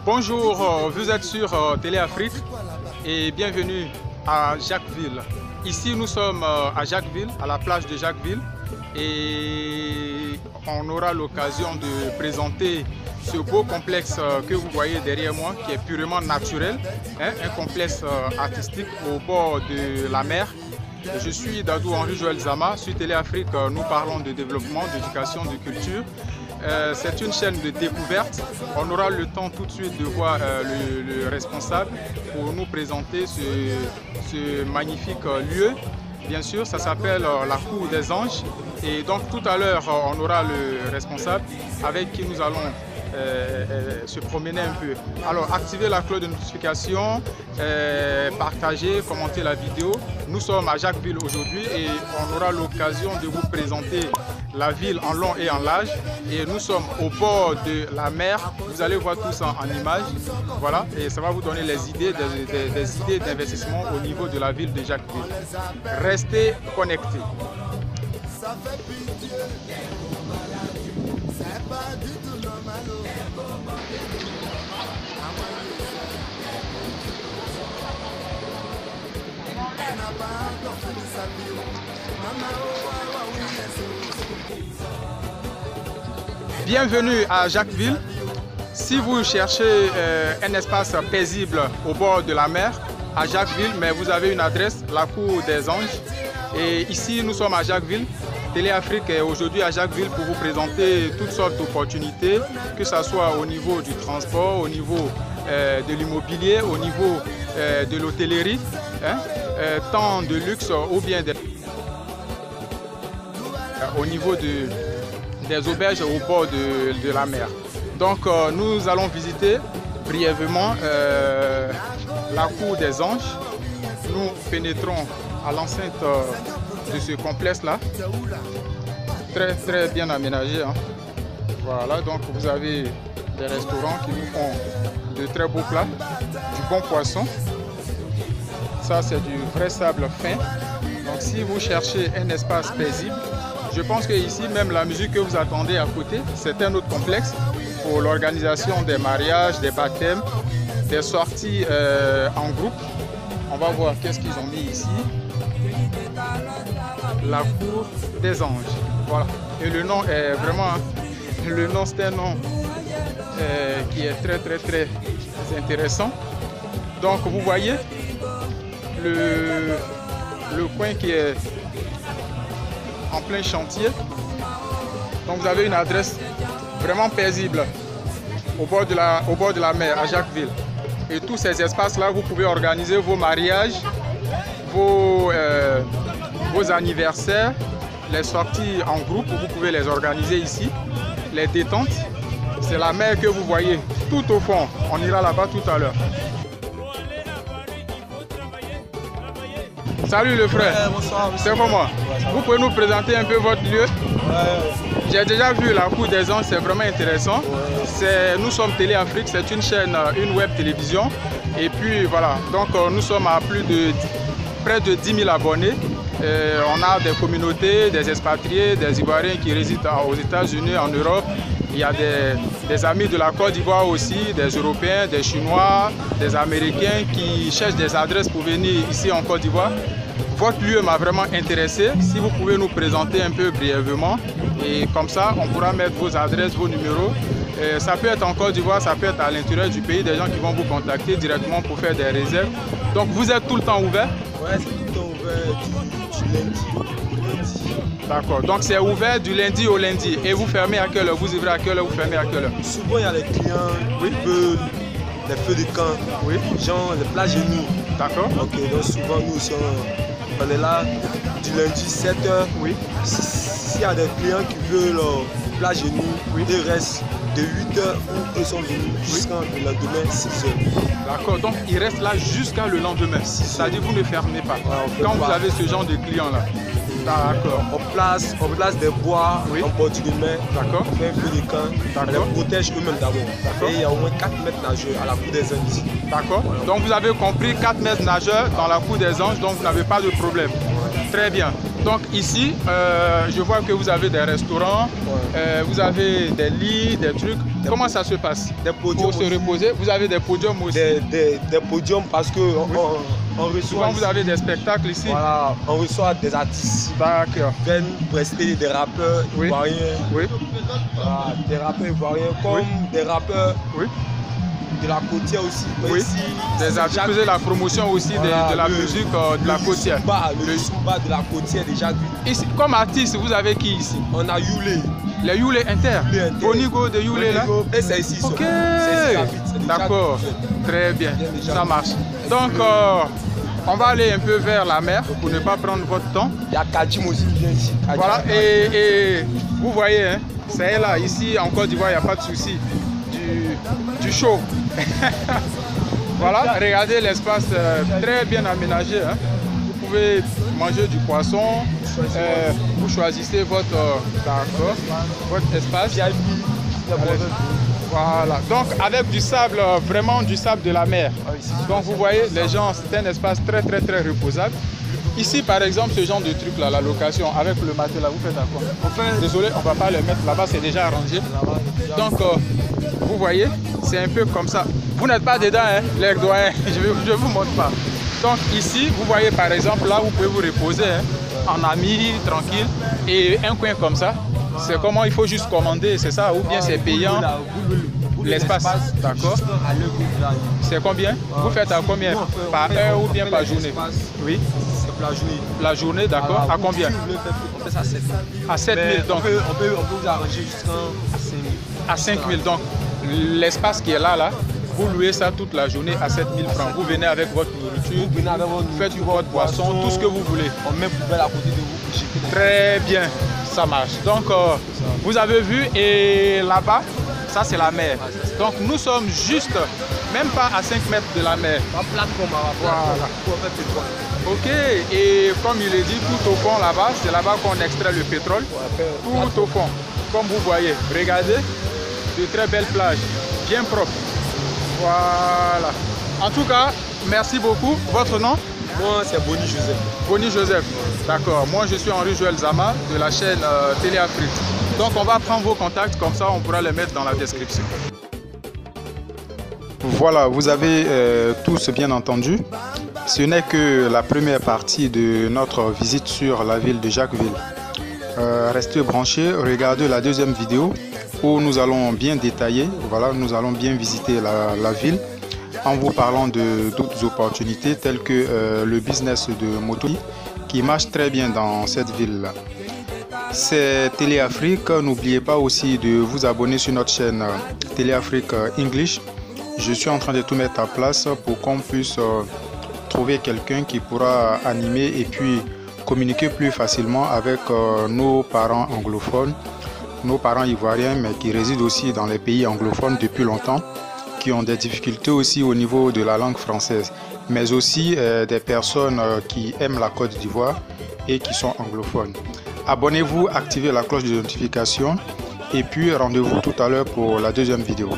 Bonjour, vous êtes sur Télé Afrique et bienvenue à Jacquesville. Ici nous sommes à Jacquesville, à la plage de Jacquesville, et on aura l'occasion de présenter ce beau complexe que vous voyez derrière moi, qui est purement naturel, un complexe artistique au bord de la mer. Je suis Dadou Henri Joël Zama. Sur Télé Afrique, nous parlons de développement, d'éducation, de culture. C'est une chaîne de découverte. On aura le temps tout de suite de voir le responsable pour nous présenter ce magnifique lieu. Bien sûr, ça s'appelle la Cour des Anges. Et donc tout à l'heure, on aura le responsable avec qui nous allons se promener un peu. Alors, activez la cloche de notification, partagez, commentez la vidéo. Nous sommes à Jacquesville aujourd'hui et on aura l'occasion de vous présenter la ville en long et en large. Et nous sommes au bord de la mer. Vous allez voir tout ça en images. Voilà, et ça va vous donner les idées, des idées d'investissement au niveau de la ville de Jacquesville. Restez connectés. Bienvenue à Jacquesville. Si vous cherchez un espace paisible au bord de la mer, à Jacquesville, mais vous avez une adresse, la Cour des Anges. Et ici, nous sommes à Jacquesville. Télé Afrique est aujourd'hui à Jacquesville pour vous présenter toutes sortes d'opportunités, que ce soit au niveau du transport, au niveau de l'immobilier, au niveau de l'hôtellerie, tant de luxe ou bien au niveau des auberges au bord de la mer. Donc nous allons visiter brièvement la Cour des Anges. Nous pénétrons à l'enceinte de ce complexe-là, très bien aménagé. Voilà, donc vous avez des restaurants qui nous font de très beaux plats, du bon poisson. Ça, c'est du vrai sable fin. Donc si vous cherchez un espace paisible, je pense que ici, même la musique que vous attendez à côté, c'est un autre complexe pour l'organisation des mariages, des baptêmes, des sorties en groupe. On va voir qu'est-ce qu'ils ont mis ici. La Cour des Anges. Voilà. Et le nom est vraiment... Le nom, c'est un nom qui est très intéressant. Donc, vous voyez le coin qui est en plein chantier. Donc, vous avez une adresse vraiment paisible au bord de la mer à Jacquesville. Et tous ces espaces-là, vous pouvez organiser vos mariages, vos anniversaires, les sorties en groupe, vous pouvez les organiser ici, les détentes. C'est la mer que vous voyez tout au fond. On ira là-bas tout à l'heure. Salut le frère. Bonsoir. C'est comment? Vous pouvez nous présenter un peu votre lieu? J'ai déjà vu la Cour des Anges, c'est vraiment intéressant. Nous sommes Télé Afrique, c'est une chaîne, une web télévision. Et puis voilà, donc nous sommes à près de 10 000 abonnés. On a des communautés, des expatriés, des Ivoiriens qui résident aux États-Unis, en Europe. Il y a des amis de la Côte d'Ivoire aussi, des Européens, des Chinois, des Américains qui cherchent des adresses pour venir ici en Côte d'Ivoire. Votre lieu m'a vraiment intéressé. Si vous pouvez nous présenter un peu brièvement, et comme ça, on pourra mettre vos adresses, vos numéros. Ça peut être en Côte d'Ivoire, ça peut être à l'intérieur du pays, des gens qui vont vous contacter directement pour faire des réserves. Donc vous êtes tout le temps ouvert? Ouais, c'est tout le temps ouvert du lundi au lundi. D'accord, donc c'est ouvert du lundi au lundi. Et vous fermez à quelle heure? Vous ouvrez à quelle heure? Vous fermez à quelle heure? Souvent, il y a les clients qui veulent des feux de camp, genre les plats genoux. D'accord. Ok, donc souvent, on est là du lundi 7h. Oui. S'il y a des clients qui veulent plats genoux, ils restent de 8h où ils sont venus jusqu'à le lendemain 6h. D'accord, donc ils restent là jusqu'à le lendemain. C'est-à-dire que vous ne fermez pas. Quand vous avez ce genre de clients-là. D'accord. On place des bois en bordure de mer. D'accord. On fait un feu de camp. On les protège eux-mêmes d'abord. Et il y a au moins 4 mètres nageurs à la Cour des Anges ici. D'accord. Donc vous avez compris, 4 mètres nageurs dans la Cour des Anges, donc vous n'avez pas de problème. Très bien. Donc ici, je vois que vous avez des restaurants, vous avez des lits, des trucs. Comment ça se passe? Des podiums pour se reposer, vous avez des podiums aussi. Des podiums parce que on reçoit. Souvent vous avez des spectacles ici. Voilà, on reçoit des artistes. D'accord. Qui viennent prester des rappeurs ivoiriens. Oui. Voilà, des rappeurs ivoiriens comme des rappeurs. Oui. De la côtière aussi. Oui. Ici, des artistes faisaient la promotion aussi de la musique de la côtière. Le Zumba de la côtière de Jacquesville. Ici, comme artiste, vous avez qui ici? On a Youlé. Les Youlé Inter. Bonigo de Youlé là. Et c'est ici. Ok. D'accord. Très bien. Ça marche. Donc, on va aller un peu vers la mer pour ne pas prendre votre temps. Il y a Kadim aussi qui vient ici. Voilà. Et vous voyez, hein, c'est là. Ici, en Côte d'Ivoire, il n'y a pas de souci. Du chaud. Voilà, regardez l'espace très bien aménagé. Hein. Vous pouvez manger du poisson. Vous choisissez votre espace. Voilà, donc avec du sable, vraiment du sable de la mer. Donc vous voyez, les gens, c'est un espace très reposable. Ici, par exemple, ce genre de truc là, la location avec le matelas, vous faites à quoi? Désolé, on ne va pas le mettre là-bas, c'est déjà arrangé. Donc, vous voyez, c'est un peu comme ça. Vous n'êtes pas dedans, hein, les doyens, je ne vous montre pas. Donc ici, vous voyez par exemple, là, vous pouvez vous reposer hein, en ami, tranquille. Et un coin comme ça, c'est comment il faut juste commander, c'est ça? Ou bien c'est payant? L'espace, d'accord. C'est combien? Vous faites à combien? Par heure ou bien par journée? Oui. La journée, d'accord. À combien? On fait ça à 7 000. À 7 000, donc. On peut vous arranger jusqu'à 5 000. À 5 000, donc. L'espace qui est là, vous louez ça toute la journée à 7 000 francs. Vous venez avec votre nourriture, vous faites votre boisson, tout ce que vous voulez. On met poubelle à côté de vous. Très bien, ça marche. Donc, vous avez vu, et là-bas, ça c'est la mer. Donc, nous sommes juste, même pas à 5 mètres de la mer. Voilà. Ok, et comme il est dit, tout au fond là-bas, c'est là-bas qu'on extrait le pétrole. Tout au fond, comme vous voyez. Regardez, de très belles plages, bien propres. Voilà. En tout cas, merci beaucoup. Votre nom? Moi, c'est Boni Joseph. Boni Joseph, d'accord. Moi, je suis Henri Joël Zama de la chaîne Télé Afrique. Donc, on va prendre vos contacts, comme ça, on pourra les mettre dans la description. Voilà, vous avez tous bien entendu. Ce n'est que la première partie de notre visite sur la ville de Jacquesville. Restez branchés, regardez la deuxième vidéo où nous allons bien détailler, voilà, nous allons bien visiter la ville en vous parlant de d'autres opportunités telles que le business de moto qui marche très bien dans cette ville-là. C'est Télé Afrique, n'oubliez pas aussi de vous abonner sur notre chaîne Télé Afrique English. Je suis en train de tout mettre à place pour qu'on puisse trouver quelqu'un qui pourra animer et puis communiquer plus facilement avec nos parents anglophones, nos parents ivoiriens, mais qui résident aussi dans les pays anglophones depuis longtemps, qui ont des difficultés aussi au niveau de la langue française, mais aussi des personnes qui aiment la Côte d'Ivoire et qui sont anglophones. Abonnez-vous, activez la cloche de notification et puis rendez-vous tout à l'heure pour la deuxième vidéo.